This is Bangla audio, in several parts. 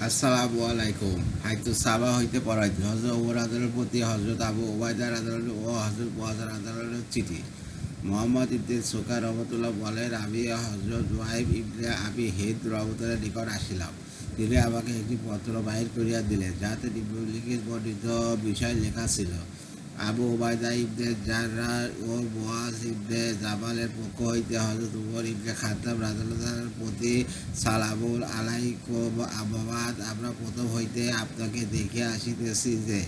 আসসালামু আলাইকুম। হাইতু সাবা হইতে পড়াইতে হজরত ওমর আদালতের প্রতি হজরত আবু ওবায়দার আদালত ও হজরত মুআজের আদালতের চিঠি। মোহাম্মদ ইবনে সোকা রহমতুল্লাহ বলেন, আমি হজরত ওয়াইব ইবনে আবি হিন্দ রহমতুল্লাহ নিকট আসিলাম। তিনি আমাকে একটি পত্র বাহির করিয়া দিলেন, যাতে নিম্নলিখিত বর্ণিত বিষয় লেখা ছিল। আবু ওবায়দা ইবনে জাররাহ ও মুআজ ইবনে জাবালের পক্ষ হইতে হযরত উমর ইবনে খাত্তাব রাদিয়াল্লাহু আনহুর প্রতি সালামুন আলাইকুম। আম্মাবাদ, আমরা প্রথম হইতে আপনাকে দেখে আসিতেছি যে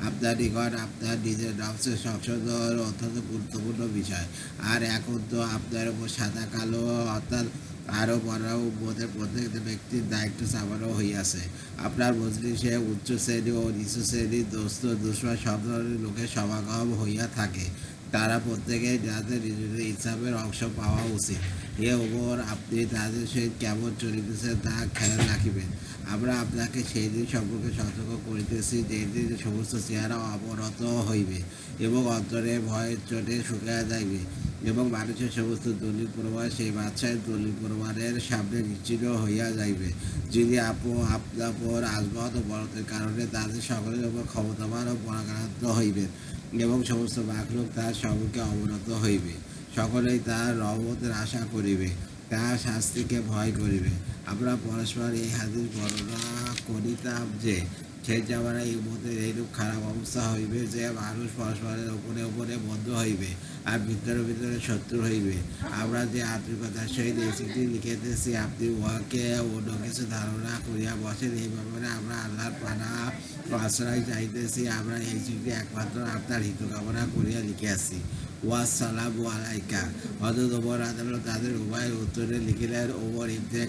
আপনার নিকট আপনার নিজের নফসের সংশোধন অত্যন্ত গুরুত্বপূর্ণ বিষয়। আর এখন তো আপনার উপর সাদা কালো অর্থাৎ আরও বড় উম্মতের প্রত্যেক ব্যক্তির দায়িত্ব চাপানো হইয়াছে। আপনার মজলিসে উচ্চ শ্রেণী ও নিচু শ্রেণীর দোস্ত দুশ্মন সব ধরনের লোকের সমাগম হইয়া থাকে। তারা প্রত্যেকেই যাদের নিজ নিজ ইসলামের অংশ পাওয়া উচিত। এ ওপর আপনি তাদের সহিত কেমন চলিতেছেন তা খেয়াল রাখিবেন। আমরা আপনাকে সেই দিন সম্পর্কে সতর্ক করিতেছি, যে দিন সমস্ত চেহারা অবনত হইবে এবং অন্তরে ভয়ের চোটে শুকাইয়া যাইবে, এবং মানুষের সমস্ত দলিল প্রমাণ সেই বাদশাহের দলিল প্রমাণের সামনে নিশ্চিহ্ন হইয়া যাইবে, যিনি আপনার আজমত ও বরতের কারণে তাদের সকলের উপর ক্ষমতাবান ও পরাক্রান্ত হইবেন, এবং সমস্ত মাখলুক তার সম্মুখে অবনত হইবে। সকলেই তার রহমতের আশা করিবে, তার শাস্তিকে ভয় করিবে। আমরা পরস্পর এই হাদিস বর্ণনা করিতাম যে সেই জামানায় এই উম্মতের এইরূপ খারাপ অবস্থা হইবে যে মানুষ পরস্পরের উপরে উপরে বন্ধু হইবে আর ভিতরে ভিতরে শত্রু হইবে। আমরা যে আন্তরিকতার সহিত এই চিঠি লিখিতেছি, আপনি উহাকে অন্য কিছু ধারণা করিয়া বসেন, এই ব্যাপারে আমরা আল্লাহর পানা আশ্রয় চাইতেছি। আমরা এই চিঠি একমাত্র আপনার হিত কামনা করিয়া লিখিয়াছি। ওয়াসসালামু আলাইকা। হযরত ওমর আদালত তাদের উভয়ের উত্তরে লিখিলেন, ওমর ইবনে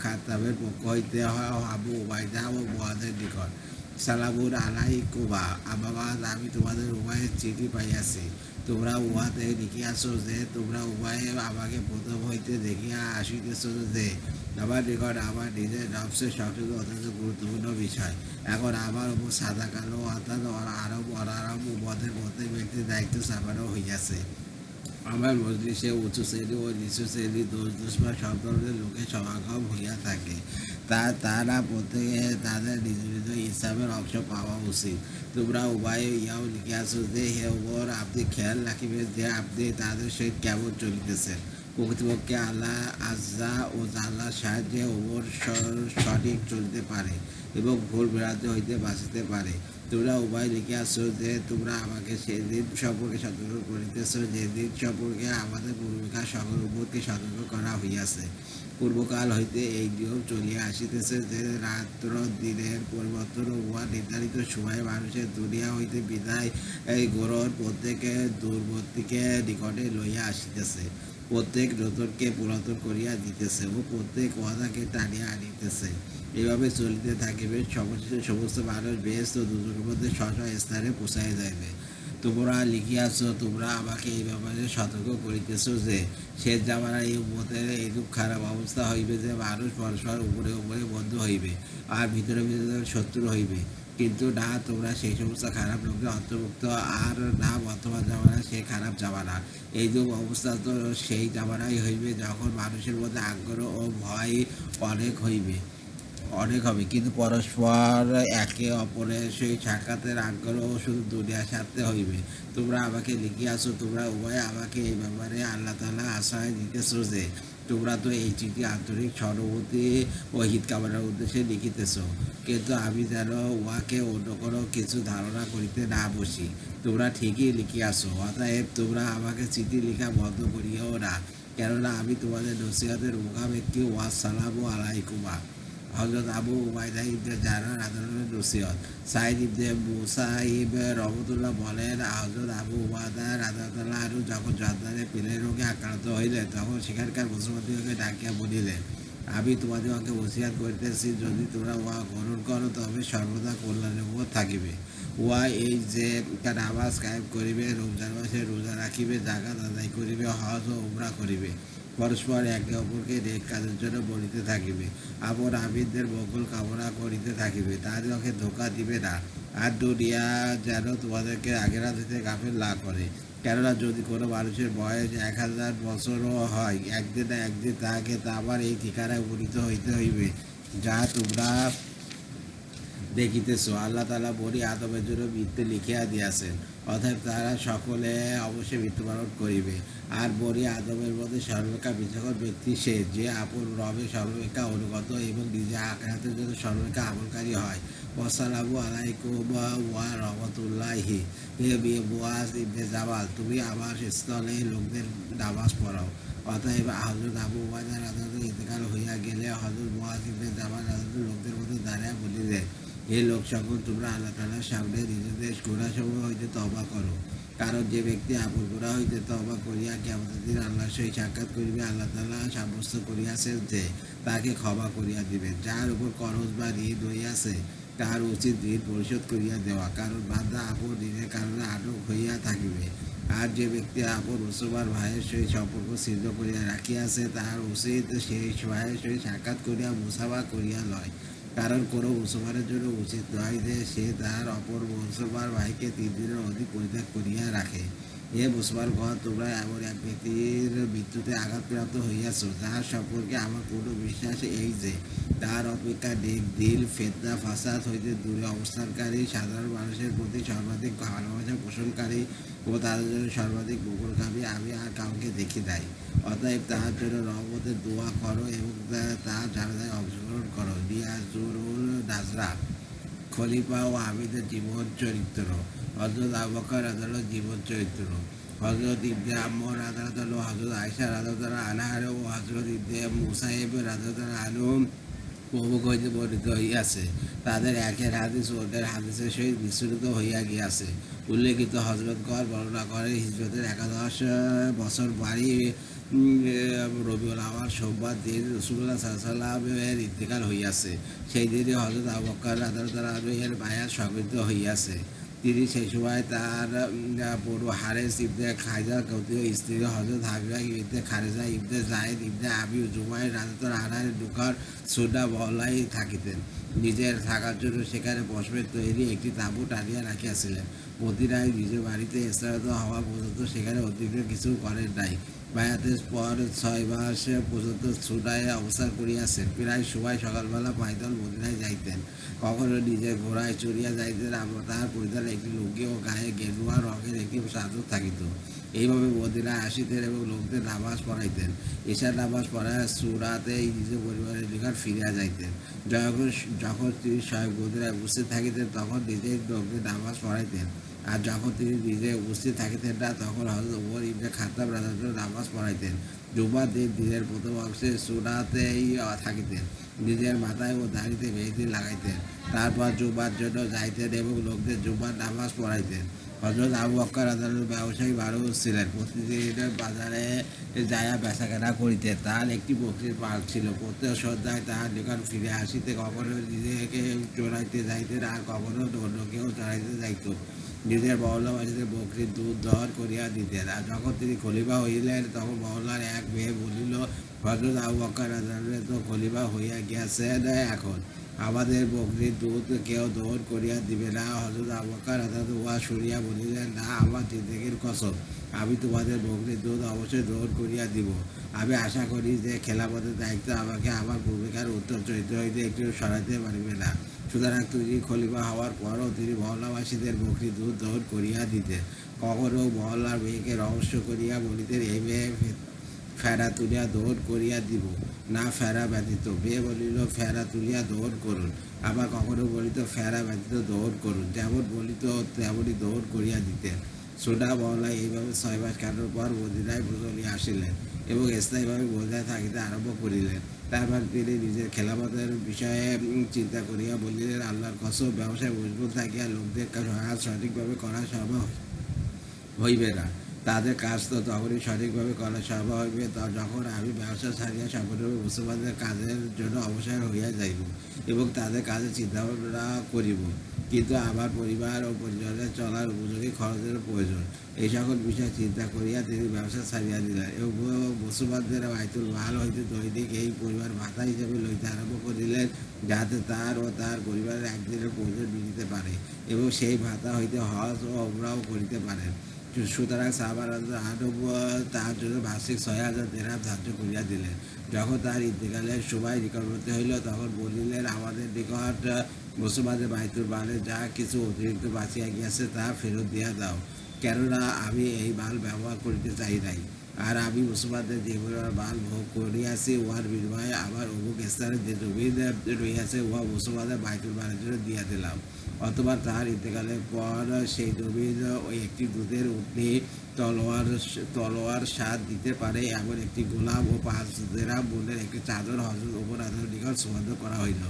খাত্তাবের পক্ষ হইতে আবু উবাইদা ও মুআজের নিকট। সালামুন আলাইকুমা। আম্মাবাদ, আমি তোমাদের উভয়ের চিঠি পাইয়াছি। তোমরা উহাতে লিখিয়াছ যে তোমরা উভয়ে আমাকে প্রথম হইতে দেখিয়া আসিতেছ যে আমার নিকট আমার নিজের নফসের সংশোধন অত্যন্ত গুরুত্বপূর্ণ বিষয়। এখন আমার উপর সাদা কালো অর্থাৎ আরব অনারব উম্মতের প্রত্যেক ব্যক্তির দায়িত্ব চাপানো হইয়াছে। আমার মজলিসে উঁচু শ্রেণী ও নিচু শ্রেণী দোষ দুশ্মন সব ধরনের লোকের সমাগম হইয়া থাকে। তারা প্রত্যেকে তাদের নিজ নিজ ইসলামের অংশ পাওয়া উচিত। তোমরা উভয়ে ইহাও লিখিয়াছ যে হে ওমর, আপনি খেয়াল রাখিবেন যে আপনি তাদের সহিত কেমন চলিতেছেন। প্রকৃতপক্ষে আল্লাহ আজ্জা ও জাল্লার সাহায্যে ওমর সঠিক চলিতে পারে এবং ভুল ভ্রান্তি হইতে বাঁচিতে পারে। তোমরা উভয় লিখিয়াছ যে তোমরা আমাকে সেই দিন সম্পর্কে সতর্ক করিতেছ, যে দিন সম্পর্কে আমাদের পূর্বিকার সকল উম্মতকে সতর্ক করা হইয়াছে। পূর্বকাল হইতে এই নিয়ম চলিয়া আসিতেছে যে রাত্র দিনের পরিবর্তন উহা নির্ধারিত সময়ে মানুষের দুনিয়া হইতে বিদায় গ্রহণ প্রত্যেকে দূরবর্তীকে নিকটে লইয়া আসিতেছে, প্রত্যেক নতুনকে পুরাতন করিয়া দিতেছে ও প্রত্যেক ওয়াদাকে টানিয়া আনিতেছে। এভাবে চলিতে থাকিবে, সবশেষে সমস্ত মানুষ বেহেশত ও দুজকের মধ্যে স্ব স্থানে পৌঁছাইয়া যাইবে। তোমরা লিখিয়াছ, তোমরা আমাকে এই ব্যাপারে সতর্ক করিতেছ যে শেষ জামানায় এই উম্মতের এইরূপ খারাপ অবস্থা হইবে যে মানুষ পরস্পর উপরে উপরে বন্ধু হইবে আর ভিতরে ভিতরে শত্রু হইবে। কিন্তু না, তোমরা সেই সমস্ত খারাপ লোকের অন্তর্ভুক্ত, আর না বর্তমান জামানা সেই খারাপ জামানা। এইরূপ অবস্থা তো সেই জামানাই হইবে যখন মানুষের মধ্যে আগ্রহ ও ভয় অনেক হবে, কিন্তু পরস্পর একে অপরের সেই সাক্ষাতের আগ্রহ শুধু দুনিয়ার স্বার্থে হইবে। তোমরা আমাকে লিখিয়াছ, তোমরা উভয়ে আমাকে এই ব্যাপারে আল্লাহ তাআলা আশ্রয় দিতেছ যে তোমরা তো এই চিঠি আন্তরিক সহানুভূতি ও হিত কামনার উদ্দেশ্যে লিখিতেছ, কিন্তু আমি যেন উহাকে অন্য কোনো কিছু ধারণা করিতে না বসি। তোমরা ঠিকই লিখিয়াছ, অতএব তোমরা আমাকে চিঠি লিখা বন্ধ করিও না, কেননা আমি তোমাদের নসিহতের মুখাপেক্ষী। ওয়াসসালামু আলাইকুমা। হযরত আবু উবাইদা ইবনে জাররাহ রাদিয়াল্লাহু নসিহত। সাঈদ ইবনে মুসাইব রহমতুল্লাহ বলেন, হযরত আবু উবাইদা রাদিয়াল্লাহু আনহু যখন জর্দানে পেলের রোগে আক্রান্ত হইলেন, তখন সেখানকার মুসলমানদিগকে ডাকিয়া বলিলেন, আমি তোমাদিগকে ওসিয়ত করিতেছি, যদি তোমরা উহা গ্রহণ করো তবে সর্বদা কল্যাণের উপর থাকিবে। উহা এই যে নামাজ কায়েম করিবে, রমজান মাসে রোজা রাখিবে, জাকাত আদায় করিবে, হজ ও উমরা করিবে, পরস্পর একে অপরকে নেক কাজের জন্য বলিতে থাকিবে, আপন আমিনদের মঙ্গল কামনা করিতে থাকিবে, তাদেরকে ধোঁকা দিবে না, আর দুনিয়া যেন তোমাদেরকে আখেরাত হইতে গাফিল না করে। কেননা যদি কোনো মানুষের বয়স 1000 বছরও হয়, একদিন না একদিন তাহাকে তা আবার এই ঠিকানায় উপনীত হইতে হইবে, যা তোমরা দেখিতেছ। আল্লাহ তাআলা বনি আদমের জন্য মৃত্যু লিখিয়া দিয়াছেন, অতএব তারা সকলে অবশ্যই মৃত্যুবরণ করিবে। আর বনি আদমের মধ্যে সর্বাপেক্ষা বিচক্ষণ ব্যক্তি সে, যে আপন রবে সর্বাপেক্ষা অনুগত এবং নিজে আখিরাতের জন্য সর্বাপেক্ষা আমলকারী হয়। ওয়াসসালামু আলাইকুম ওয়া রাহমাতুল্লাহি। হে মুআজ ইবনে জাবাল, তুমি আমার স্থলে লোকদের নামাজ পড়াও। অতএব হযরত আবু উবাইদা রাদিয়াল্লাহু আনহু ইন্তেকাল হইয়া গেলে হযরত মুআজ ইবনে জাবাল রাদিয়াল্লাহু আনহু লোকদের মধ্যে দাঁড়াইয়া বলিলেন, হে লোক সকল, তোমরা আল্লাহ তাআলার সামনে নিজেদের গুনাহসমূহ হইতে তওবা করো। কারণ যে ব্যক্তি আপন গুনাহ হইতে তওবা করিয়া কিয়ামতের দিন আল্লাহর সহিত সাক্ষাৎ করিবে, আল্লাহ তাআলা সাব্যস্ত করিয়াছেন যে তাকে ক্ষমা করিয়া দিবেন। যার উপর করজ বা ঋণ হইয়াছে তার উচিত ঋণ পরিশোধ করিয়া দেওয়া, কারণ বান্দা আপন ঋণের কারণে আটক হইয়া থাকিবে। আর যে ব্যক্তি আপন মুসলমান ভাইয়ের সহিত সম্পর্ক ছিন্ন করিয়া রাখিয়াছে তাহার উচিত সেই ভাইয়ের সহিত সাক্ষাৎ করিয়া মুসাফা করিয়া লয়। কারণ কোনো মুসলমানের জন্য উচিত নয় যে সে তার অপর মুসলমান ভাইকে 3 দিনের অধিক পরিত্যাগ করিয়া রাখে। হে মুসলমানগণ, তোমরা এমন এক ব্যক্তির মৃত্যুতে আঘাতপ্রাপ্ত হইয়াছ, যাহার সম্পর্কে আমার পূর্ণ বিশ্বাস এই যে তার অপেক্ষা দিল ফিতনা ফাসাদ হইতে দূরে অবস্থানকারী, সাধারণ মানুষের প্রতি সর্বাধিক ভালোবাসা পোষণকারী ও তাদের জন্য সর্বাধিক মঙ্গলকামী আমি আর কাউকে দেখি নাই। অতএব তাহার জন্য রহমতের দোয়া করো এবং তার জানাজায় অংশগ্রহণ করো। নিয়াজুরুল নাজরা খলিফা ও আমিদের জীবন চরিত্র। হযরত আবু বকর রাদিয়াল্লাহু জীবন চরিত্র। হযরত ইবনে আম্মর রাদিয়াল্লাহু, হযরত আয়েশা রাদিয়াল্লাহু আনহা ও হযরত ইবনে মুসাইব রাদিয়াল্লাহু আনহু প্রমুখ হইতে বর্ণিত হইয়াছে। তাদের একের হাদিস অন্যের হাদিসের সহিত বিস্তৃত হইয়া গিয়াছে। উল্লেখিত হযরতগণ বর্ণনা করেন, হিজরতের 11 বছর বাড়ি রবিউল আউয়াল সোমবার দিন রাসূলুল্লাহ সাল্লাল্লাহু আলাইহি ওয়াসাল্লামের ইন্তেকাল হইয়াছে। সেই দিনই হযরত আবু বকর রাদিয়াল্লাহু আনহু এর বায়াত সংগৃহীত হইয়াছে। তিনি সেই সময় তার বনু হারেস ইবনে খায়জা গোত্রীয় স্ত্রী হযরত হাবিবা ইবনে খারেজা ইবনে যায়েদ ইবনে আবি জুবাইর রাদিয়াল্লাহু আনহুর নিকট সুন্নাহ মহল্লায় থাকিতেন। নিজের থাকার জন্য সেখানে পশমের তৈরি একটি তাঁবু টানিয়া রাখিয়াছিলেন। মদিনায় নিজের বাড়িতে স্থানান্তরিত হওয়া পর্যন্ত সেখানে অতিরিক্ত কিছু করেন নাই। বায়াতের পর 6 মাস পর্যন্ত সুনায় অবস্থান করিয়াছেন। প্রায় সময় সকালবেলা পায়দল মদিনায় যাইতেন, কখনো নিজের ঘোড়ায় চড়িয়া যাইতেন। তাহার পরিধানে একটি লুঙ্গি ও গায়ে গেরুয়া রঙের একটি চাদর থাকিত। এইভাবে মদিনায় আসিতেন এবং লোকদের নামাজ পড়াইতেন। এশার নামাজ পড়ায় সুরাতেই নিজের পরিবারের নিকট ফিরিয়া যাইতেন। যখন যখন তিনি স্বয়ং মদিনায় উপস্থিত থাকিতেন তখন নিজেই লোকদের নামাজ পড়াইতেন, আর যখন তিনি নিজে উপস্থিত থাকিতেন না তখন হযরত ওমর ইবনে খাত্তাব রাদিয়াল্লাহু আনহু নামাজ পড়াইতেন। জুমার দিন দিনের প্রথম অংশে সুন্নাতেই থাকিতেন। নিজের মাথায় ও দাড়িতে মেহেদি লাগাইতেন। তারপর জুমার জন্য যাইতেন এবং লোকদের জুমার নামাজ পড়াইতেন। হযরত আবু বকর রাদিয়াল্লাহু আনহু ব্যবসায়ী মানুষ ছিলেন। প্রতিদিন বাজারে যাইয়া বেচাকেনা করিতেন। তাহার একটি বকরীর পাল ছিল। প্রত্যেক সন্ধ্যায় তাহার নিকট ফিরে আসিতে কখনো নিজেকে চড়াইতে যাইতেন, আর কখনো অন্য কেউ চড়াইতে যাইত। নিজের মহল্লাবাসীদের বকরীর দুধ দহন করিয়া দিতেন। আর যখন তিনি খলিফা হইলেন তখন মহল্লার এক মেয়ে বলিল, হযরত আবু বকর রাদিয়াল্লাহু আনহু তো খলিফা হইয়া গিয়াছেন, এখন আমাদের বকরীর দুধ কেউ দহন করিয়া দিবে না? হযরত আবু বকর রাদিয়াল্লাহু আনহু উহা শুনিয়া বলিলেন, না, আমার জিন্দেগীর কসম, আমি তোমাদের বকরীর দুধ অবশ্যই দহন করিয়া দিব। আমি আশা করি যে খেলাফতের দায়িত্ব আমাকে আমার ভূমিকার উত্তর চরিত্র হইতে একটু সরাইতে পারিবে না। সুতরাং তিনি খলিফা হওয়ার পরও তিনি মহল্লাবাসীদের বকরীর দুধ দহন করিয়া দিতেন। কখনো মহল্লার মেয়েকে রহস্য করিয়া বলিতেন, এই মেয়ে ফেরা তুলিয়া দহন করিয়া দিব, না ফেরা ব্যতীত? মেয়ে বলিল, ফেরা তুলিয়া দহন করুন। আবার কখনো বলিত, ফেরা ব্যতীত দহন করুন। যেমন বলিত তেমনই দহন করিয়া দিতেন। সোডা মহল্লায় এইভাবে 6 মাস কাটার পর মদিনায় চলিয়া আসিলেন এবং স্থায়ীভাবে মদিনায় থাকিতে আরম্ভ করিলেন। তারপর তিনি নিজের খেলাফতের বিষয়ে চিন্তা করিয়া বলিলেন, আল্লাহর কসম, ব্যবসায় মজবুত থাকিয়া লোকদের কাজ সঠিকভাবে করা সম্ভব হইবে না। তাদের কাজ তো তখনই সঠিকভাবে করা সম্ভব হইবে যখন আমি ব্যবসা ছাড়িয়া সম্পূর্ণভাবে মুসলমানদের কাজের জন্য অবসর হইয়া যাইব এবং তাদের কাজের চিন্তাভাবনা করিব। কিন্তু আমার পরিবার ও পরিজনের চলার উপযোগী খরচের প্রয়োজন। এই সকল বিষয় চিন্তা করিয়া তিনি ব্যবসা ছাড়িয়া দিলেন এবং মুসলমানদের বাইতুল মাল হইতে দৈনিক এই পরিবার ভাতা হিসেবে লইতে আরম্ভ করিলেন, যাতে তার ও তার পরিবারের একদিনের প্রয়োজন মিটিতে পারে এবং সেই ভাতা হইতে হজ ও উমরাও করিতে পারেন। সুতরাং সাহাবা রাদিয়াল্লাহু আনহু তাহার জন্য বার্ষিক 6,000 দিরহাম ধার্য করিয়া দিলেন। যখন তার ইন্তেকালের সময় নিকটবর্তী হইল তখন বলিলেন, আমাদের নিকট মুসলমানদের বাইতুল মালে যা কিছু অতিরিক্ত বাঁচিয়া গিয়াছে তা ফেরত দিয়া দাও, কেননা আমি এই মাল ব্যবহার করিতে চাই নাই। আর আমি মুসলমানদের যে পরিমাণ মাল ভোগ করিয়াছি উহার বিনিময়ে আমার অমুক স্থানে যে জমিন রহিয়াছে উহা মুসলমানদের বাইতুল মালের জন্য দিয়া দিলাম। অথবা তাহার ইন্তেকালের পর সেই জমিন ওই একটি দুধের উটনি তলোয়ার স্বাদ দিতে পারে এমন একটি গোলাম ও 5 দিরহাম মূল্যের একটি চাদর হযরত ওমর রাদিয়াল্লাহু নিকট সুগন্ধ করা হইল।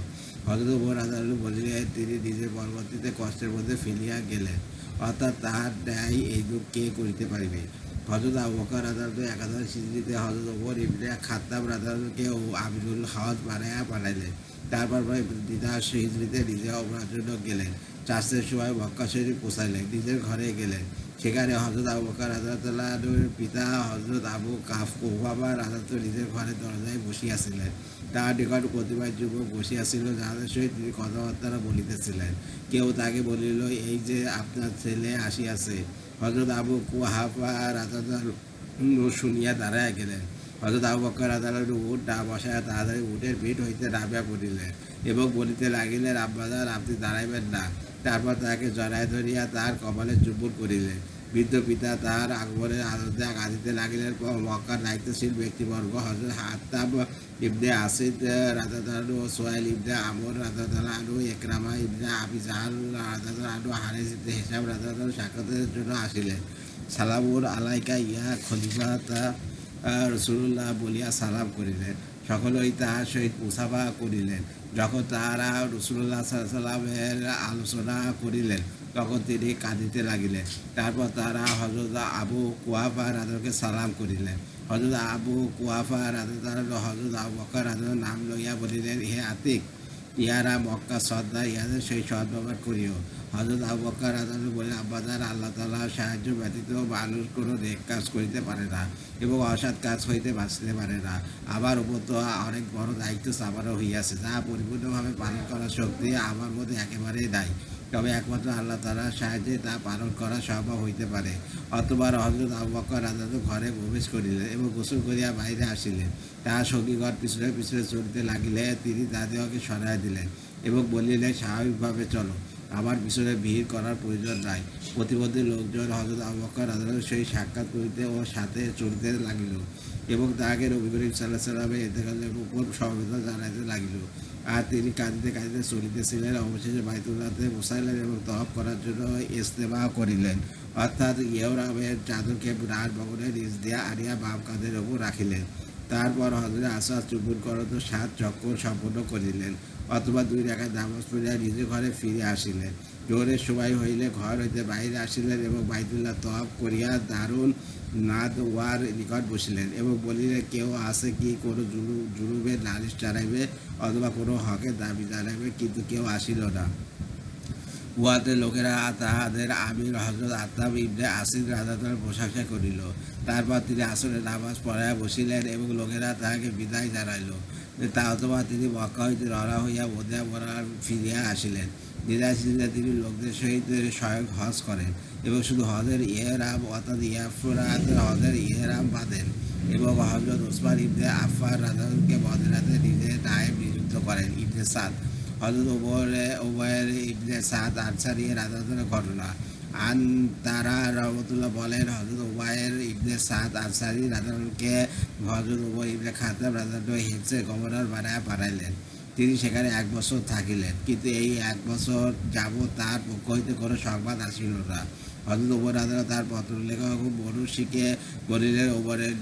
হযরত ওমর রাদিয়াল্লাহু বলিলেন, তিনি নিজের পরবর্তীতে কষ্টের মধ্যে ফেলিয়া গেলেন, অর্থাৎ তাহার ন্যায় এই দুঃখ কে করিতে পারিবে। হযরত আবু বকর রাদিয়াল্লাহু 1000 হিজরিতে হযরত ওমর ইবনে খাত্তাব রাদিয়াল্লাহুকে আমিরুল হজ বানাইয়া পাঠাইলেন। তারপর 12 হিজরিতে নিজে ওমরার জন্য গেলেন। চাষের সময় মক্কা শরীফ পৌঁছাইলেন, নিজের ঘরে গেলেন। সেখানে হযরত আবু বকর রাদিয়াল্লাহুর পিতা হযরত আবু কুহাফা রাদিয়াল্লাহু নিজের ঘরের দরজায় বসিয়াছিলেন। তাহার নিকট কতিপয় যুবক বসিয়াছিল, যাহাদের সহিত তিনি কথাবার্তা বলিতেছিলেন। কেউ তাকে বলিল, এই যে আপনার ছেলে আসিয়াছে। হযরত আবু কুহাফা রাদিয়াল্লাহু শুনিয়া দাঁড়াইয়া গেলেন। হযরত আবু বকর রাদিয়াল্লাহু উট না বসাইয়া তাড়াতাড়ি উটের পিঠ হইতে নামিয়া পড়িলেন এবং বলিতে লাগিলেন, আব্বাজান, আপনি দাঁড়াইবেন না। তারপর তাহাকে জড়ায় ধরিয়া তাহার কপালে চুম্বন করিলেন। বৃদ্ধ পিতা তাহার আগমনের আনন্দে কাঁদিতে লাগিলেন। মক্কার দায়িত্বশীল ব্যক্তিবর্গ হযরত হাত্তাব ইবনে আসিদ রাদিয়াল্লাহু ও সোহাইল ইবনে আমর রাদিয়াল্লাহু, ইকরামা ইবনে আবি জাহল রাদিয়াল্লাহু, হারিস ইবনে হিশাম রাদিয়াল্লাহু সাক্ষাতের জন্য আসিলেন। সালামুন আলাইকা ইয়া খলিফাতা রাসূলুল্লাহ বলিয়া সালাম করিলেন। সকলেই তাহার সহিত মুসাফা করিলেন। যখন তাহারা রাসূলুল্লাহ সাল্লাল্লাহু আলাইহি ওয়াসাল্লামের আলোচনা করিলেন তখন তিনি কাঁদিতে লাগিলেন। তারপর তারা হযরত আবু কুহাফা রাদিয়াল্লাহুকে সালাম করিলেন। হযরত আবু কুহাফা রাদিয়াল্লাহু হযরত আবু বকর রাদিয়াল্লাহু নাম লইয়া বলিলেন, হে আতিক, ইহারা মক্কা সর্দার, ইহাদের সেই সদ্ব্যবহার করিও। হযরত আবু বকর রাদিয়াল্লাহু বললেন, আব্বাজান, আল্লাহ তাআলার সাহায্য ব্যতীত মানুষ কোনো নেক কাজ করিতে পারে না এবং অসৎ কাজ হইতে বাঁচিতে পারে না। আমার উপর তো অনেক বড় দায়িত্ব চাপানো হইয়াছে, যা পরিপূর্ণভাবে পালন করার শক্তি আমার মধ্যে একেবারেই নাই। তবে একমাত্র আল্লাহ তাআলার সাহায্যে তা পালন করা সম্ভব হইতে পারে। অতঃপর হযরত আবু বকর রাদিয়াল্লাহু ঘরে প্রবেশ করিলেন এবং গোসল করিয়া বাইরে আসিলেন। তাহার সঙ্গীগণ পিছনে পিছনে চলিতে লাগিলে তিনি তাহাদিগকে সরাইয়া দিলেন এবং বলিলেন, স্বাভাবিকভাবে চলো, আমার পিছনে ভিড় করার প্রয়োজন নাই। প্রতিবন্ধী লোকজন হযরত আবু বকর রাদিয়াল্লাহু সেই সাক্ষাৎ করিতে ও সাথে চলিতে লাগিল এবং তাহাকে নবী করিম সাল্লাল্লাহু আলাইহি ওয়াসাল্লামের ইন্তেকালের উপর সমবেদনা জানাইতে লাগিল। আর তিনি কাঁদিতে কাঁদিতে চলিতেছিলেন। অবশেষে বাইতুল্লাহতে পৌঁছাইলেন এবং তওয়াফ করার জন্য ইজতেমা করিলেন, অর্থাৎ ইহরামের চাদরকে রাজ ভবনের নিচ দিয়া আনিয়া বাম কাঁধের উপর রাখিলেন। তারপর হযরত আসওয়াদ চুম্বন করত 7 চক্কর সম্পন্ন করিলেন, অথবা 2 রাকাত নামাজ পড়িয়া নিজ ঘরে ফিরে আসিলেন। জোহরের সময় হইলে ঘর হইতে বাহিরে আসিলেন এবং বাইতুল্লাহ তওয়াফ করিয়া দারুল নাদওয়ার নিকট বসিলেন এবং বলিলেন, কেউ আছে কি কোনো জুলুমের নালিশ জানাইবে অথবা কোনো হকের দাবি জানাইবে? কিন্তু কেউ আসিল না। উহাতে লোকেরা তাহাদের আমির হযরত আত্তাব ইবনে আসিদ রাদিয়াল্লাহু প্রশংসা করিল। তারপর তিনি আসরের নামাজ পড়াইয়া বসিলেন এবং লোকেরা তাহাকে বিদায় জানাইল। অথবা তিনি মক্কা হইতে রওনা হইয়া মদিনা ফিরিয়া আসিলেন। বিদায় সিজদা তিনি লোকদের সহিত স্বয়ং হজ করেন এবং শুধু হজের ইহরাম অর্থাৎ ইয়াফরাত হজের ইহরাম বাঁধেন এবং হযরত ওসমান ইবনে আফফান রাদিয়াল্লাহুকে মদিনাতে নিজের নায়েব নিযুক্ত করেন। ইবনে সাদ হযরত উমাইর ইবনে সাদ আনসারী রাদিয়াল্লাহু ঘটনা। আন তারা রহমতুল্লাহ বলেন, হযরত উমাইর ইবনে সাদ আনসারী রাদিয়াল্লাহুকে হযরত উমর ইবনে খাত্তাব রাদিয়াল্লাহু হিমসের গভর্নর বানাইয়া পাঠাইলেন। তিনি সেখানে 1 বছর থাকিলেন, কিন্তু এই 1 বছর যাবৎ তাহার পক্ষ হইতে কোনো সংবাদ আসিল না। হযরত উমর রাদিয়াল্লাহু তাহার পত্রলেখক মনুষ্যকে বলিলেন, উমরের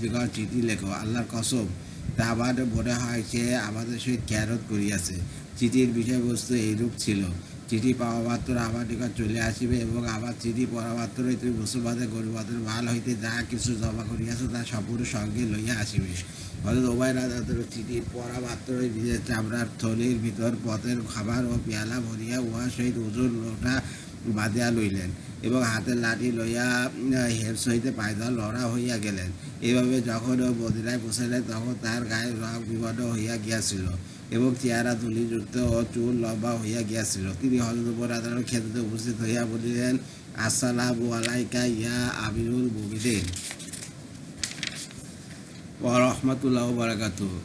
নিকট চিঠি লেখো, আল্লাহর কসম, তা আমার মনে হয় সে আমাদের সহিত খেয়ানত করিয়াছে। চিঠির বিষয়বস্তু এইরূপ ছিল, চিঠি পাওয়া মাত্র আমার নিকট চলে আসিবে এবং আমার চিঠি পড়া মাত্রই তুমি মুসলমানদের গরিবদের মাল হইতে যা কিছু জমা করিয়াছ তা সম্পূর্ণ সঙ্গে লইয়া আসিবে। হযরত উমাইর রাদিয়াল্লাহু চিঠি পড়া মাত্রই নিজের চামড়ার থলির ভিতর পথের খাবার ও পেয়ালা ভরিয়া উহার সহিত ওজন লোটা বাঁধিয়া লইলেন এবং হাতের লাঠি লইয়া হেমস হইতে পায়দল লড়া হইয়া গেলেন। এইভাবে যখন মদিনায় পৌঁছাইলেন তখন তাহার গায়ের রং বিবর্ণ হইয়া গিয়াছিল এবং চেহারা ধূলিযুক্ত ও চুল লম্বা হইয়া গিয়াছিল। তিনি হযরত উমর রাদিয়াল্লাহু খেদমতে উপস্থিত হইয়া বলিলেন, আসসালামু আলাইকা ইয়া আমিরুল মুমিনিন। ওয়া রাহমাতুল্লাহি ওয়া বারাকাতুহু।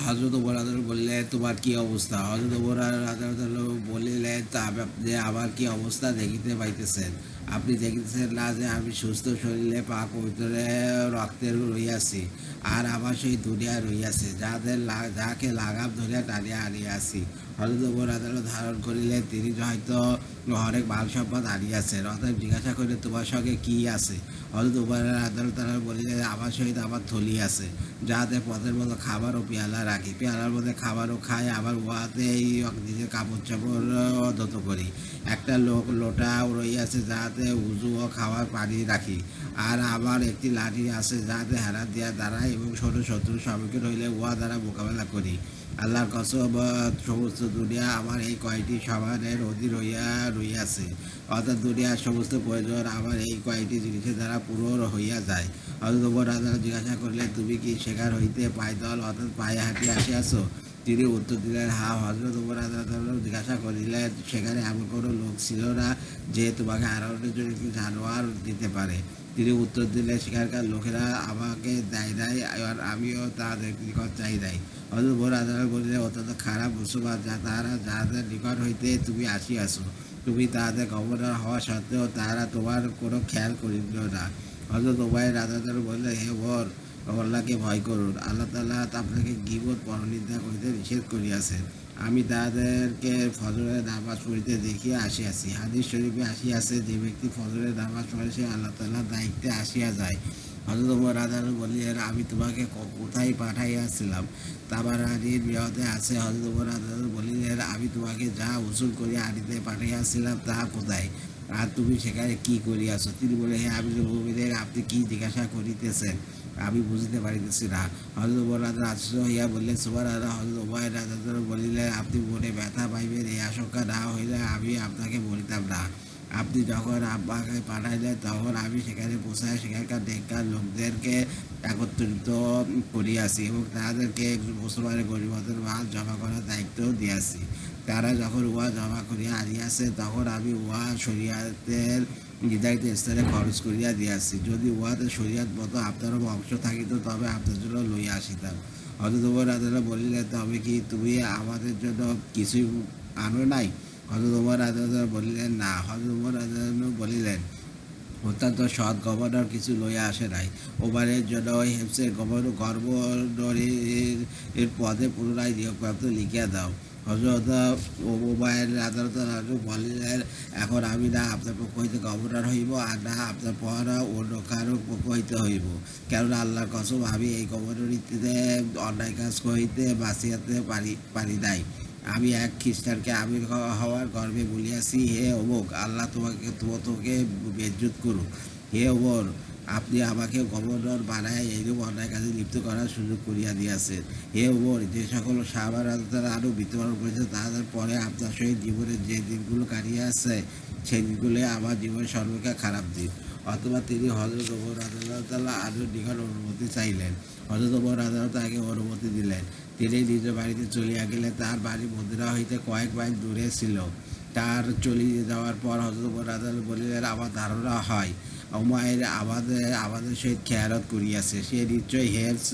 হযরত ওমর রাদিয়াল্লাহু বললে তোমার কি অবস্থা? হযরত ওমর রাদিয়াল্লাহু বলিলেন তা আপনি আমার কি অবস্থা দেখিতে পাইতেছেন? আপনি দেখিতেছেন না যে আমি সুস্থ শরীরে পাক পবিত্র রক্তের রহিয়াছি, আর আমার সেই দুনিয়া রহিয়াছে, যাকে লাগাম ধরিয়া টানিয়া আনিয়াছি। হযরত ওমর রাদিয়াল্লাহু ধারণ করিলেন তিনি হয়তো অনেক মাল সম্পদ আনিয়াছেন, অতএব জিজ্ঞাসা করিলেন তোমার সঙ্গে কি আছে? হযরত ওমর রাদিয়াল্লাহু তাআলা বলিলেন আমার সহিত আমার থলি আছে, যাহাতে পথের মতো খাবার ও পেয়ালা রাখি, পেয়ালার মধ্যে খাবারও খাই, আবার উহাতে এই নিজের কাপড় চাপড় ধৌত করি। একটা লোটা রইয়াছে যাহাতে উজু ও খাওয়ার পানি রাখি, আর আমার একটি লাঠি আছে যাহাতে হেরাত দিয়া দাঁড়ায় এবং ছোট শত্রুর সম্মুখীন হইলে উহা দ্বারা মোকাবেলা করি। আল্লাহর কসম সমস্ত দুনিয়া আমার এই কয়টি সামানের অধীন রইয়াছে, অর্থাৎ দুনিয়ার সমস্ত প্রয়োজন আমার এই কয়টি জিনিসের দ্বারা পূরণ হইয়া যায়। হযরত ওমর রাদিয়াল্লাহু জিজ্ঞাসা করিলেন তুমি কি সেখান হইতে পায়দল অর্থাৎ পায়ে হাঁটিয়া আসিয়াছ? তিনি উত্তর দিলেন হ্যাঁ। হযরত ওমর রাদিয়াল্লাহু জিজ্ঞাসা করিলেন সেখানে এমন কোনো লোক ছিল না যে তোমাকে আরোহণের জন্য একটি জানোয়ার দিতে পারে? তিনি উত্তর দিলেন সেখানকার লোকেরা আমাকে দেয় নাই, আর আমিও তাদের নিকট চাই নাই। হযরত ওমর রাদিয়াল্লাহু বলিলেন অত্যন্ত খারাপ মুসলমান যা তাহারা যাহাদের নিকট হইতে তুমি আসিয়াছ, তুমি তাহাদের গভর্নর হওয়া সত্ত্বেও তাহারা তোমার কোনো খেয়াল করিল না। হযরত ওমর রাদিয়াল্লাহু বললেন হে ওমর, আল্লাহকে ভয় করুন। আল্লাহ তাআলা আপনাকে গীবত পরনিন্দা করিতে নিষেধ করিয়াছেন। আমি তাদেরকে ফজরের নামাজ পড়িতে দেখিয়া আসিয়াছি। হাদিস শরীফে আসিয়াছে যে ব্যক্তি ফজরের নামাজ পড়ে সে আল্লাহ তাআলার দায়িত্বে আসিয়া যায়। হযরত ওমর রাদিয়াল্লাহু বললেন আমি তোমাকে কোথায় পাঠাইয়াছিলাম? তাবারানীর বিরতে আছে। হযরত ওমর রাদিয়াল্লাহু বলিলেন আমি তোমাকে যা উসুল করিয়া আনিতে পাঠাইয়াছিলাম তাহা কোথায়, আর তুমি সেখানে কি করিয়াছ? তিনি বললেন হে আমিরুল মুমিনিন, আপনি কি জিজ্ঞাসা করিতেছেন আমি বুঝিতে পারিতেছি না। হযরত ওমর রাদিয়াল্লাহু আশ্চর্য হইয়া বললেন সুবহানাল্লাহ। হযরত ওমর রাদিয়াল্লাহু বলিলেন আপনি মনে ব্যথা পাইবেন এই আশঙ্কা না হইলে আমি আপনাকে বলিতাম না। আপনি যখন আমাকে পাঠাইলেন তখন আমি সেখানে পৌঁছায় সেখানকার নেককার লোকদেরকে একত্রিত করিয়াছি এবং তাদেরকে মুসলমানের গনিমতের মাল জমা করার দায়িত্ব দিয়াছি। তারা যখন উহা জমা করিয়া আনিয়াছে তখন আমি উহা শরিয়াতের নির্ধারিত স্থানে খরচ করিয়া দিয়াছি। যদি উহাতে শরিয়াত মতো আপনারও অংশ থাকিত তবে আপনার জন্য লইয়া আসিতাম। হযরত ওমর রাদিয়াল্লাহু বলিলেন তবে কি তুমি আমাদের জন্য কিছুই আনো নাই? হযরত ওমর রাদিয়াল্লাহু বলিলেন না। হযরত ওমর রাদিয়াল্লাহু বলিলেন অত্যন্ত সৎ গভর্নর কিছু লইয়া আসে নাই। ওমারের জন্য হেমসের গভর্নরের এর পদে পুনরায় নিয়োগপ্রাপ্ত লিখিয়া দাও। হযরত ওবায়ের রাদিয়াল্লাহু বলিলেন এখন আমি না আপনার পক্ষ হইতে গভর্নর হইব আর না আপনার পর অন্য কারো পক্ষ হইতে হইব, কেননা আল্লাহর কসম আমি এই গভর্নরিতে অন্যায় কাজ হইতে বাঁচিয়াতে পারি নাই। আমি এক খ্রিস্টানকে আমির হওয়ার গর্বে বলিয়াছি হে অমুক, আল্লাহ তোকে বেজ্জত করুক। হে ওমর, আপনি আমাকে গভর্নর বানায় এইরূপ অন্যায় কাজে লিপ্ত করার সুযোগ করিয়া দিয়াছেন। হে ওমর, যে সকল সাহাবা রাদিয়াল্লাহু আরও মৃত্যুবরণ করেছে তাদের পরে আপনার সহিত জীবনের যে দিনগুলো কাটিয়াছে সেই দিনগুলো আমার জীবনের সর্বাপেক্ষা খারাপ দিন। অথবা তিনি হযরত ওমর রাদিয়াল্লাহু আনহুর নিকট অনুমতি চাইলেন। হযরত ওমর রাদিয়াল্লাহু তাকে অনুমতি দিলেন। তিনি নিজ বাড়িতে চলিয়া গেলেন। তার বাড়ি মদিনা হইতে কয়েক মাইল দূরে ছিল। তার চলিয়ে যাওয়ার পর হযরত ওমর রাদিয়াল্লাহু বলিলেন আমার ধারণা হয় উমাইর আমাদের সহিত খেয়ানত করিয়াছে। সে নিশ্চয়ই হেমস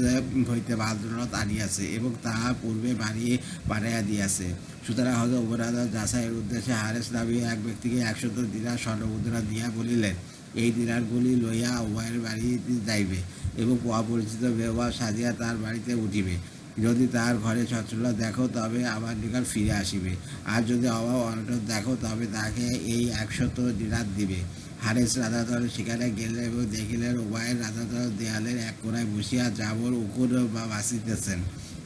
হইতে বাদ্রনাথ আনিয়াছে এবং তাহা পূর্বে বাড়ি পাঠাইয়া দিয়াছে। সুতরাং হযরত ওমর রাদিয়াল্লাহু যাচাইয়ের উদ্দেশ্যে হারেস নামে এক ব্যক্তিকে 100 দিনার স্বর্ণমুদ্রা দিয়া বলিলেন এই দিনারগুলি লইয়া উমাইরের বাড়িতে যাইবে এবং অপরিচিত ব্যবহার সাজিয়া তার বাড়িতে উঠিবে। যদি তাহার ঘরে সচ্ছলতা দেখো তবে আমার নিকট ফিরে আসিবে, আর যদি অভাব অনটন দেখো তবে তাকে এই 100 দিনার দিবে। হারেস রাদিয়াল্লাহু সেখানে গেলেন এবং দেখিলেন উমাইর রাদিয়াল্লাহু দেয়ালের এক কোণায় বসিয়া জাবর উকুন বাছিতেছেন।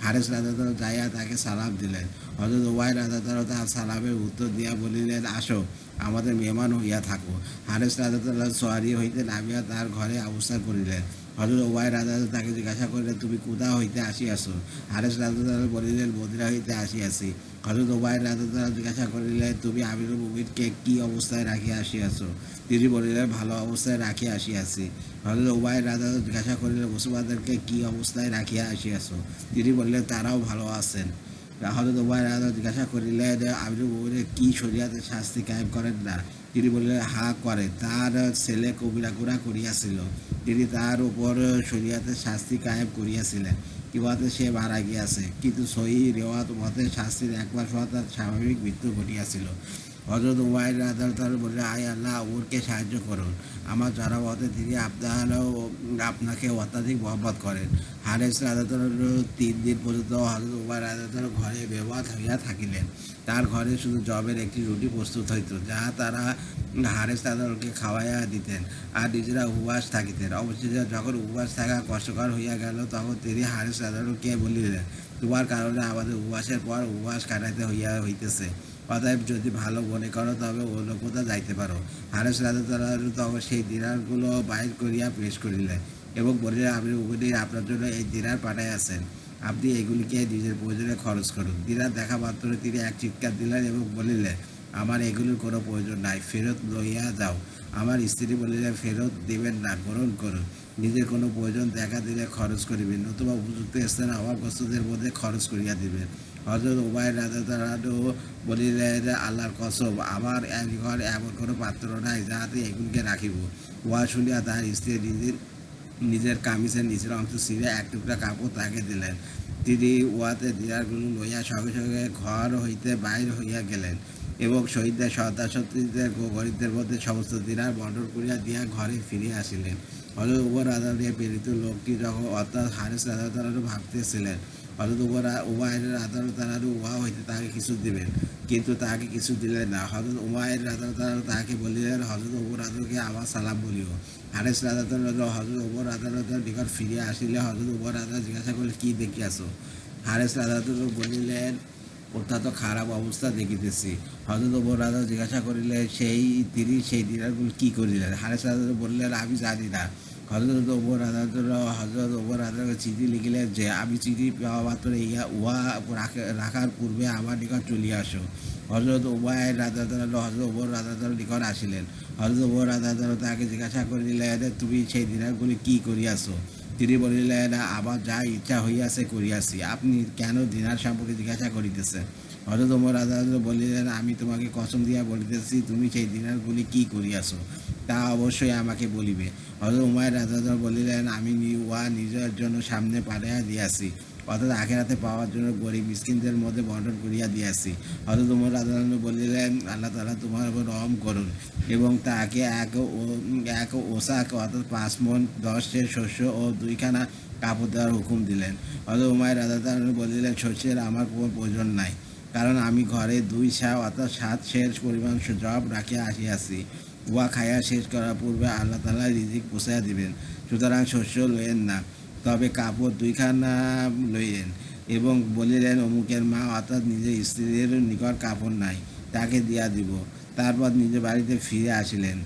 হারেস রাদিয়াল্লাহু যাইয়া তাকে সালাম দিলেন। হযরত উমাইর রাদিয়াল্লাহু তাহার সালামের উত্তর দিয়া বলিলেন আসো, আমাদের মেহমান হইয়া থাকো। হারেস রাদিয়াল্লাহু সোয়ারি হইতে নামিয়া তাহার ঘরে অবস্থান করিলেন। হযরত উমাইর রাদিয়াল্লাহু তাকে জিজ্ঞাসা করিলেন তুমি কোথা হইতে আসিয়াছ? হারেস রাদিয়াল্লাহু বলিলেন মদিনা হইতে আসিয়াছি। হযরত উমাইর রাদিয়াল্লাহু জিজ্ঞাসা করিলেন তুমি আমিরুল মুমিনকে কি অবস্থায় রাখিয়া আসিয়াছ? তিনি বলিলেন ভালো অবস্থায় রাখিয়া আসিয়াছি। হযরত উমাইর রাদিয়াল্লাহু জিজ্ঞাসা করিলেন মুসলমানদেরকে কি অবস্থায় রাখিয়া আসিয়াছ? তিনি বললেন তারাও ভালো আছেন। হযরত উমর রাদিয়াল্লাহু জিজ্ঞাসা করিলেন, আপনি ওরে কি শরিয়াতে শাস্তি কায়েম করেন না? তিনি বললেন, হা করে। তার ছেলে কবিরা গুনাহ করিয়াছিল, তিনি তার উপর শরিয়াতে শাস্তি কায়েম করিয়াছিলেন, ইবাতে সে মারা গিয়াছে, কিন্তু সহিহ রিওয়ায়াত মতে শাস্তির একবার সহ তার স্বাভাবিক মৃত্যু ঘটিয়াছিল। হযরত উমাইর রাদিয়াল্লাহু তাআলা বললেন, আয় আল্লাহ, ওরকে সাহায্য করুন। আমার জানা মতে তিনি আপনাকে অত্যাধিক মহব্বত করেন। হারেস রাদিয়াল্লাহু 3 দিন পর্যন্ত হযরত উমাইর রাদিয়াল্লাহু ঘরে বেবাদ হইয়া থাকিলেন। তার ঘরে শুধু যবের একটি রুটি প্রস্তুত হইত, যাহা তারা হারেস রাদিয়াল্লাহুকে খাওয়াইয়া দিতেন, আর নিজেরা উপবাস থাকিতেন। অবশেষে যখন উপবাস থাকা কষ্টকর হইয়া গেল, তখন তিনি হারেস রাদিয়াল্লাহুকে বলিলেন, তোমার কারণে আমাদের উপবাসের পর উপবাস কাটাইতে হইতেছে। অতএব যদি ভালো মনে করো তবে অন্য কোথাও যাইতে পারো। হারেস রাদিয়াল্লাহু তখন সেই দিনারগুলো বাহির করিয়া পেশ করিলেন এবং বলিলেন, আপনি উভয়ই আপনার জন্য এই দিনার পাঠাইয়াছেন, আপনি এগুলিকে নিজের প্রয়োজনে খরচ করুন। দিনার দেখা মাত্র তিনি এক চিৎকার দিলেন এবং বলিলেন, আমার এগুলির কোনো প্রয়োজন নাই, ফেরত লইয়া যাও। আমার স্ত্রী বলিলেন, ফেরত দিবেন না, গ্রহণ করুন। নিজের কোনো প্রয়োজন দেখা দিলে খরচ করিবেন, নতুবা উপযুক্ত স্থানে অভাবগ্রস্তদের মধ্যে খরচ করিয়া দিবেন। হযরত উমাইর রাদিয়াল্লাহু বলিলেন, আল্লাহর কসম, আমার নিকট এমন কোনো পাত্র নাই যাহাতে এগুলিকে রাখিব। উহা শুনিয়া তাহার স্ত্রী নিজের কামিজের নিচের অংশ ছিঁড়ে এক টুকরা কাপড় তাকে দিলেন। তিনি উহাতে দিনারগুলো লইয়া সঙ্গে সঙ্গে ঘর হইতে বাহির হইয়া গেলেন এবং শহীদদের সন্তানদের গরিবদের মধ্যে সমস্ত দিনার বন্টন করিয়া দিয়া ঘরে ফিরিয়া আসিলেন। হযরত উমর রাদিয়াল্লাহু প্রেরিত লোকটি যখন অর্থাৎ হারেস রাদিয়াল্লাহু ভাবতেছিলেন হযরত উমাইর রাদিয়াল্লাহু উহা হইতে তাহাকে কিছু দিবেন, কিন্তু তাহাকে কিছু দিলেন না। হযরত উমাইর রাদিয়াল্লাহু তাহাকে বলিলেন, হযরত উমর রাদিয়াল্লাহুকে আমার সালাম বলিও। হারেস রাদিয়াল্লাহু হযরত উমর রাদিয়াল্লাহুর নিকট ফিরিয়া আসিলে হযরত উমর রাদিয়াল্লাহু জিজ্ঞাসা করিলেন, কি দেখিয়াছ? হারেস রাদিয়াল্লাহু বলিলেন, অত্যন্ত খারাপ অবস্থা দেখিতেছি। হযরত উমর রাদিয়াল্লাহু জিজ্ঞাসা করিলেন, তিনি সেই দিনারগুলো কি করিলেন? হারেস রাদিয়াল্লাহু বললেন, আমি জানি না। হযরত উমর রাদিয়াল্লাহু চিঠি লিখিলেন যে, আমি চিঠি পাওয়া মাত্র উহা রাখার পূর্বে আমার নিকট চলিয়া আসো। হযরত উমাইর রাদিয়াল্লাহু হযরত উমর রাদিয়াল্লাহু নিকট আসিলেন। হযরত উমর রাদিয়াল্লাহু তাহাকে জিজ্ঞাসা করিলেন, তুমি সেই দিনারগুলি কি করিয়াছ? তিনি বলিলেন, আমার যা ইচ্ছা হইয়াছে করিয়াছি। আপনি কেন দিনার সম্পর্কে জিজ্ঞাসা করিতেছেন? হযরত উমর রাদিয়াল্লাহু বলিলেন, আমি তোমাকে কসম দিয়া বলিতেছি, তুমি সেই দিনারগুলি কি করিয়াছ তা অবশ্যই আমাকে বলিবে। হযরত উমাইর রাদিয়াল্লাহু বলিলেন, আমি উহা নিজের জন্য সামনে পাঠাইয়া দিয়াছি, অর্থাৎ আখিরাতে পাওয়ার জন্য গরিব মিসকিনদের মধ্যে বন্টন করিয়া দিয়াছি। হযরত উমর রাদিয়াল্লাহু বলিলেন, আল্লাহ তাআলা তোমার উপর রহম করুন এবং তাহাকে এক ওসাক অর্থাৎ 5 মণ 10 সের শস্য ও 2 খানা কাপড় দেওয়ার হুকুম দিলেন। হযরত উমাইর রাদিয়াল্লাহু বলিলেন, শস্যের আমার কোনো প্রয়োজন নাই, কারণ আমি ঘরে 2 সা অর্থাৎ 7 সের পরিমাণ জব রাখিয়া আসিয়াছি। উহা খাইয়া শেষ করার পূর্বে আল্লাহ তাআলা রিজিক পৌঁছাইয়া দিবেন, সুতরাং শস্য লইয়েন না, তবে কাপড় 2 খানা লইয়েন। এবং বলিলেন, অমুকের মা অর্থাৎ নিজের স্ত্রীর নিকট কাপড় নাই, তাকে দিয়া দিব। তারপর নিজের বাড়িতে ফিরে আসিলেন।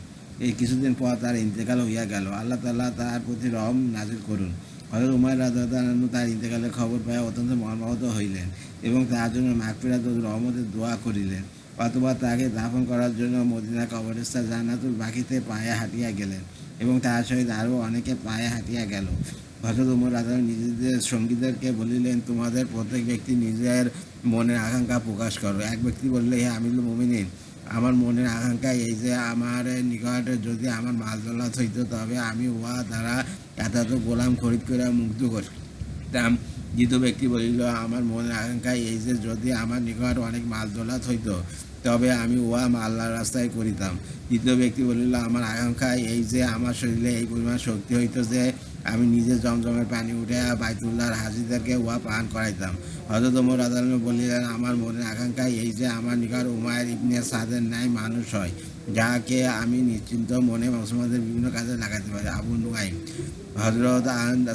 এই কিছুদিন পর তার ইন্তেকাল হইয়া গেল। আল্লাহ তাআলা তাহার প্রতি রহম নাজিল করুন। হযরত উমাইর রাদিয়াল্লাহু তার ইন্তেকালের খবর পাইয়া অত্যন্ত মর্মাহত হইলেন এবং তাহার জন্য মাগফিরাত ও রহমতের দোয়া করিলেন। অথবা তাহাকে দাফন করার জন্য মদিনা কবরস্থান জান্নাতুল বাকিতে পায়ে হাঁটিয়া গেলেন এবং তাহার সহিত আরও অনেকে পায়ে হাঁটিয়া গেল। হযরত উমর রাদিয়াল্লাহু নিজেদের সঙ্গীদেরকে বলিলেন, তোমাদের প্রত্যেক ব্যক্তি নিজের মনের আকাঙ্ক্ষা প্রকাশ করো। এক ব্যক্তি বললে, হে আমিরুল মুমিনিন, আমার মনের আকাঙ্ক্ষা এই যে আমার নিকট যদি আমার মাল দৌলত হইত, তবে আমি উহা দ্বারা এত গোলাম খরিদ করে মুগ্ধ করতাম। দ্বিতীয় ব্যক্তি বলিল, আমার মনের আকাঙ্ক্ষা এই যে যদি আমার নিকট অনেক মাল দৌলত হইত, তবে আমি উহা আল্লাহর রাস্তায় করিতাম। তৃতীয় ব্যক্তি বলিল, আমার আকাঙ্ক্ষা এই যে আমার শরীরে এই পরিমাণ শক্তি হইত যে আমি নিজে জমজমের পানি উঠে বাইতুল্লাহর হাজিদেরকে উহা পান করাইতাম। হযরত ওমর রাদিয়াল্লাহু বললেন, আমার মনের আকাঙ্ক্ষা এই যে আমার নিকট উমাইর ইবনে সাদের ন্যায় মানুষ হয়, যাহাকে আমি নিশ্চিন্ত মনে মুসলমানদের বিভিন্ন কাজে লাগাতে পারি। Abu Nuaim. হযরত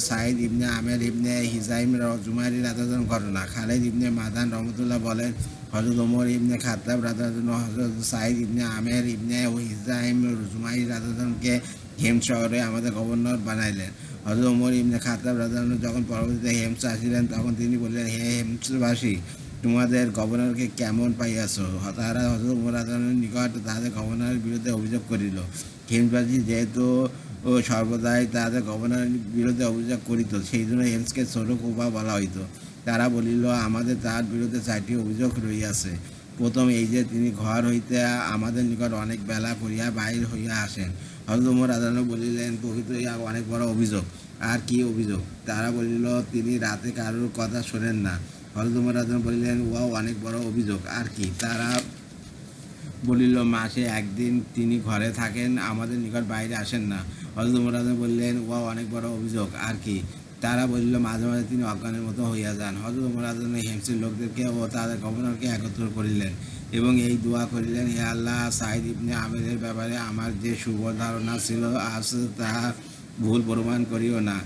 সাঈদ ইবনে আমের ইবনে হিজাইম জুমাইরি রাদিয়াল্লাহু ঘটনা। খালিদ ইবনে মাদান রাহমাতুল্লাহ বলেন, হযরত ওমর ইবনে খাত্তাব রাদিয়াল্লাহু হযরত সাঈদ ইবনে আমের ইবনে হিজাইম জুমাইরি রাদিয়াল্লাহুকে হিমস শহরে আমাদের গভর্নর বানাইলেন। হযরত ওমর ইবনে খাত্তাব রাদিয়াল্লাহু যখন পরবর্তীতে হিমস আসিলেন, তখন তিনি বললেন, হে হিমসবাসী, তোমাদের গভর্নরকে কেমন পাইয়াছ? তাহারা হযরত ওমর রাদিয়াল্লাহুর নিকট তাহাদের গভর্নরের বিরুদ্ধে অভিযোগ করিল। হিমসবাসী যেহেতু সর্বদাই তাহাদের গভর্নরের বিরুদ্ধে অভিযোগ করিত, সেই জন্য হিমসকে ছোট কুফা বলা হইত। তারা বলিল, আমাদের তার বিরুদ্ধে 4টি অভিযোগ রহিয়াছে। প্রথম এই যে, তিনি ঘর হইতে আমাদের নিকট অনেক বেলা করিয়া বাহির হইয়া আসেন। হযরত ওমর রাদিয়াল্লাহু বলিলেন, প্রকৃত ইহা অনেক বড় অভিযোগ। আর কি অভিযোগ? তারা বলিল, তিনি রাতে কারোর কথা শোনেন না। হযরত ওমর রাদিয়াল্লাহু বলিলেন, উহাও অনেক বড় অভিযোগ। আর কি? তারা বলিল, মাসে একদিন তিনি ঘরে থাকেন, আমাদের নিকট বাইরে আসেন না। হযরত ওমর রাদিয়াল্লাহু বললেন, উহাও অনেক বড় অভিযোগ। আর কি? তারা বলিল, মাঝে মাঝে তিনি অজ্ঞানের মতো হইয়া যান। হযরত ওমর রাদিয়াল্লাহু হিমসের লোকদেরকে ও তাদের গভর্নরকে একত্র করিলেন এবং এই দোয়া করিলেন, হে আল্লাহ, সাঈদ ইবনে আমিরের ব্যাপারে আমার যে শুভ ধারণা ছিল আজ তা ভুল প্রমাণ করিও না।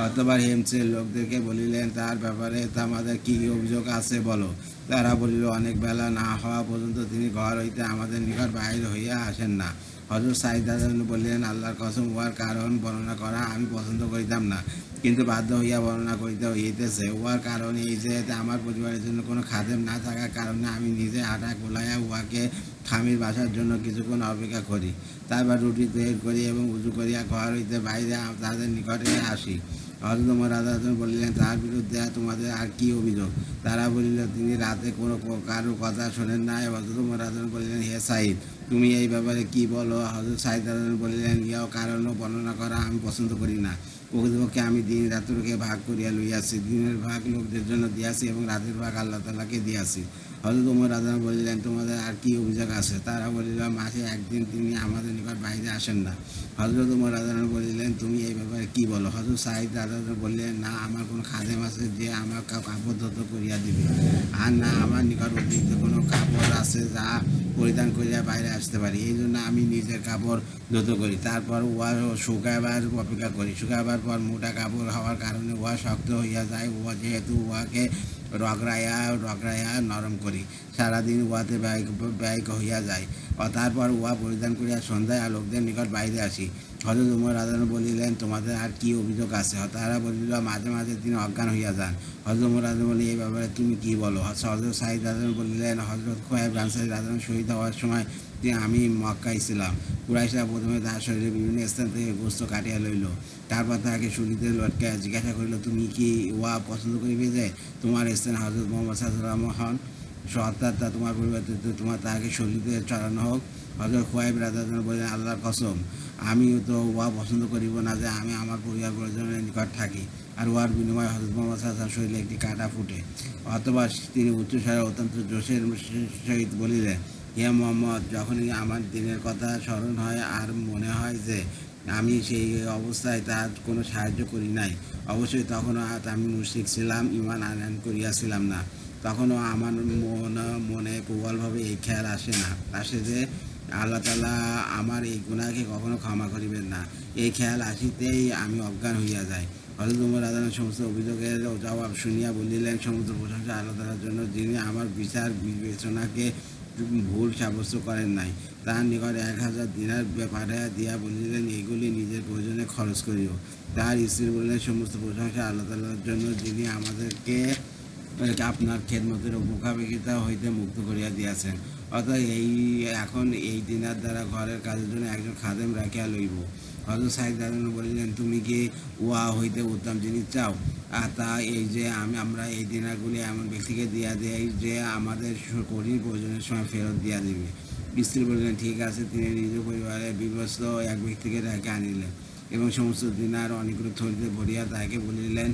অতঃপর হিমসের লোকদেরকে বলিলেন, তার ব্যাপারে তোমাদের কি অভিযোগ আছে বলো। তারা বলিল, অনেক বেলা না হওয়া পর্যন্ত তিনি ঘর হইতে আমাদের নিকট বাহির হইয়া আসেন না। হযরত সাঈদ রাদিয়াল্লাহু বললেন, আল্লাহর কসম, উহার কারণ বর্ণনা করা আমি পছন্দ করিতাম না, কিন্তু বাধ্য হইয়া বর্ণনা করিতে হইতেছে। উহার কারণ এই যে, আমার পরিবারের জন্য কোনো খাদেম না থাকার কারণে আমি নিজে আটা গোলাইয়া উহাকে খামির বাসার জন্য কিছুক্ষণ অপেক্ষা করি। তারপর রুটি তৈরি করি এবং উজু করিয়া ঘর হইতে বাইরে তাদের নিকটে আসি। হযরত ওমর রাদিয়াল্লাহু বলিলেন, তার বিরুদ্ধে তোমাদের আর কি অভিযোগ? তারা বলিল, তিনি রাতে কোনো কারোর কথা শোনেন না। হযরত ওমর রাদিয়াল্লাহু বলিলেন, হে সাঈদ, তুমি এই ব্যাপারে কি বলো? হযরত সাঈদ রাদিয়াল্লাহু বলিলেন, ইহাও কারণও বর্ণনা করা আমি পছন্দ করি না। প্রকৃতপক্ষে আমি দিন রাত্রকে ভাগ করিয়া লইয়াছি, দিনের ভাগ লোকদের জন্য দিয়াছি এবং রাতের ভাগ আল্লাহ তাআলাকে দিয়াছি। হযরত ওমর রাদিয়াল্লাহু বলিলেন, তোমাদের আর কি অভিযোগ আছে? তারা বলিল, মাসে একদিন তিনি আমাদের নিকট বাইরে আসেন না। হযরত ওমর রাদিয়াল্লাহু বলিলেন, তুমি এই ব্যাপারে কি বলো? হযরত সাঈদ রাদিয়াল্লাহু বললেন, না আমার কোনো খাদেম আছে যে আমার কাপড় ধৌত করিয়া দিবে, আর না আমার নিকট অতিরিক্ত কোনো কাপড় আছে যা পরিধান করিয়া বাইরে আসতে পারি। এই জন্য আমি নিজের কাপড় ধৌত করি, তারপর উহা শুকাইবার অপেক্ষা করি। শুকাইবার পর মোটা কাপড় হওয়ার কারণে উহা শক্ত হইয়া যায়। উহা যেহেতু উহাকে রগড়াইয়া নরম করি, সারাদিন উহাতে ব্যয় হইয়া যায়। তারপর উহা পরিধান করিয়া সন্ধ্যায় লোকদের নিকট বাইরে আসি। হযরত ওমর রাদিয়াল্লাহু বলিলেন, তোমাদের আর কি অভিযোগ আছে? তারা বলিল, মাঝে মাঝে তিনি অজ্ঞান হইয়া যান। হযরত ওমর রাদিয়াল্লাহু বললেন, এই ব্যাপারে তুমি কি বলো? হযরত সাঈদ রাদিয়াল্লাহু বলিলেন, হযরত খুবাইব আনসারী রাদিয়াল্লাহু শহীদ হওয়ার সময় আমি মক্কায় ছিলাম। কুরাইশরা প্রথমে তাহার শরীরের বিভিন্ন স্থান থেকে গোশত কাটিয়া লইল। তারপর তাহাকে শুলিতে লটকাইয়া জিজ্ঞাসা করিল, তুমি কি উহা পছন্দ করিবে যে তোমার স্থান হযরত মুহাম্মদ সাল্লাল্লাহু আলাইহি ওয়াসাল্লাম হন, অর্থাৎ তোমার পরিবর্তে তোমার তাহাকে শরীরে চড়ানো হোক? হযরত খুবাইব রাদিয়াল্লাহু বললেন, আল্লাহর কসম, আমি তো উহা পছন্দ করিব না যে আমি আমার পরিবার পরিজনের নিকট থাকি আর উহার বিনিময়ে হযরত মুহাম্মদ সাল্লাল্লাহু আলাইহি ওয়াসাল্লাম শরীরে একটি কাঁটা ফুটে। অথবা তিনি উচ্চস্বরে অত্যন্ত জোশের সহিত বলিলেন, হে মুহাম্মদ, যখনই আমার দিনের কথা স্মরণ হয় আর মনে হয় যে আমি সেই অবস্থায় তার কোনো সাহায্য করি নাই, অবশ্যই তখনও আমি মুশরিক ছিলাম, ঈমান আনয়ন করিয়াছিলাম না। তখনও আমার মনে প্রবলভাবে এই খেয়াল আসে যে আল্লাহ তাআলা আমার এই গুনাহকে কখনো ক্ষমা করিবেন না। এই খেয়াল আসিতেই আমি অজ্ঞান হইয়া যাই। হযরত ওমর রাদিয়াল্লাহু সমস্ত অভিযোগের জবাব শুনিয়া বলিলেন, সমস্ত প্রশংসা আল্লাহ তাআলার জন্য, যিনি আমার বিচার বিবেচনাকে ভুল সাব্যস্ত করেন নাই। তাহার নিকট 1000 দিনার পাঠাইয়া দিয়া বলিলেন, এগুলি নিজের প্রয়োজনে খরচ করিও। তাহার স্ত্রী বললেন, সমস্ত প্রশংসা আল্লাহ তাআলার জন্য, যিনি আমাদেরকে আপনার খেদমতের উপকারিতা হইতে মুক্ত করিয়া দিয়াছেন। অর্থাৎ এখন এই দিনার দ্বারা ঘরের কাজের জন্য একজন খাদেম রাখিয়া লইব। হযরত সাঈদ রাদিয়াল্লাহু বলিলেন, তুমি কি উহা হইতে উত্তম জিনিস চাও? আর তা এই যে আমরা এই দিনারগুলি এমন ব্যক্তিকে দিয়া দেই যে আমাদের কঠিন প্রয়োজনের সময় ফেরত দিয়া দিবে। স্ত্রী বলিলেন, ঠিক আছে। তিনি নিজ পরিবারের বিভস্ত এক ব্যক্তিকে ডেকে আনিলেন এবং সমস্ত দিনার অনেকগুলো থলিতে ভরিয়া তাহাকে বলিলেন,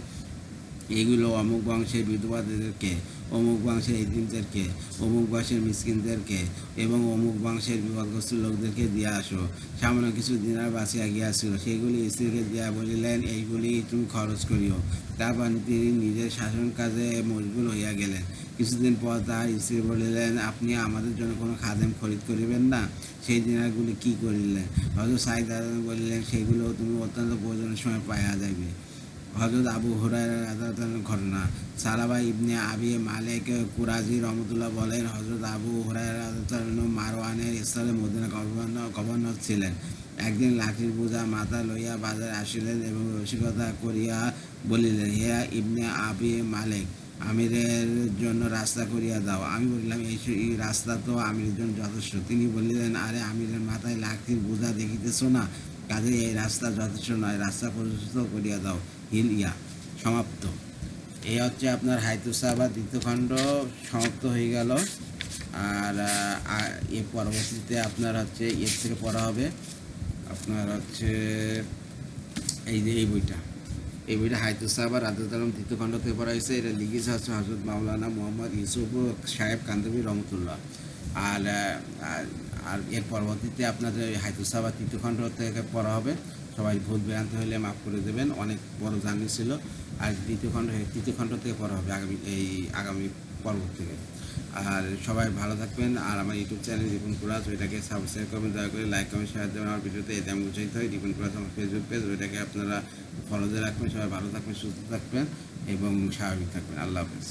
এগুলো অমুক বংশের বিধবাদেরকে, অমুক বংশের এতিমদেরকে, অমুক বংশের মিসকিনদেরকে এবং অমুক বংশের বিপদগ্রস্ত লোকদেরকে দিয়া আসো। সামান্য কিছু দিনার বাঁচিয়া গিয়াছিল, সেইগুলি স্ত্রীকে দিয়া বলিলেন, এইগুলি তুমি খরচ করিও। তারপর তিনি নিজের শাসন কাজে মশগুল হইয়া গেলেন। কিছুদিন পর তাহার স্ত্রী বলিলেন, আপনি আমাদের জন্য কোনো খাদেম খরিদ করিবেন না? সেই দিনারগুলি কি করিলেন? হযরত সাঈদ রাদিয়াল্লাহু বলিলেন, সেগুলো তুমি অত্যন্ত প্রয়োজনের সময় পাইয়া যাইবে। হযরত আবু হুরায়রা রাদিয়াল্লাহু ঘটনা। সালাবা ইবনে আবি মালিক কুরাজি রহমতুল্লাহ বলেন, হযরত আবু হুরায়রা রাদিয়াল্লাহু মারওয়ানের স্থলে মদিনা গভর্নর ছিলেন। একদিন লাঠির বোঝা মাথা লইয়া বাজারে আসিলেন এবং রসিকতা করিয়া বলিলেন, হে ইবনে আবি মালিক, আমিরের জন্য রাস্তা করিয়া দাও। আমি বলিলাম, এই রাস্তা তো আমিরের জন্য যথেষ্ট। তিনি বলিলেন, আরে আমিরের মাথায় লাঠির বোঝা দেখিতেছ না? কাজেই এই রাস্তা যথেষ্ট নয়, রাস্তা প্রশস্ত করিয়া দাও। হিল ইয়া সমাপ্ত। এই হচ্ছে আপনার হাইতুসাবা দ্বিতীয় খণ্ড সমাপ্ত হয়ে গেল। আর এর পরবর্তীতে আপনার হচ্ছে এর থেকে পড়া হবে আপনার হচ্ছে এই বইটা হাইতুসাবা রাদিয়াল্লাহু দ্বিতীয় খণ্ড থেকে পড়া হয়েছে। এটা লিখেছে হচ্ছে হযরত মাওলানা মোহাম্মদ ইউসুফ সাহেব কান্দাবী রহমতুল্লাহ। আর আর এর পরবর্তীতে আপনাদের হাইতুসাবা তৃতীয় খণ্ড থেকে পড়া হবে। সবাই ভুল ভ্রান্তি হলে মাফ করে দেবেন, অনেক বড় জার্নি ছিল। আর তৃতীয় খণ্ড থেকে পড়া হবে আগামী পর্ব থেকে। আর সবাই ভালো থাকবেন। আর আমার ইউটিউব চ্যানেল রিপন কুরাজ, ওইটাকে সাবস্ক্রাইব করবেন, দয়া করে লাইক কমেন্ট শেয়ার দেবেন আমার ভিডিওতে, এতে আমি উৎসাহিত হই। রিপন কুরাজ আমার ফেসবুক পেজ, ওইটাকে আপনারা ফলোতে রাখবেন। সবাই ভালো থাকবেন, সুস্থ থাকবেন এবং স্বাভাবিক থাকবেন। আল্লাহ হাফেজ।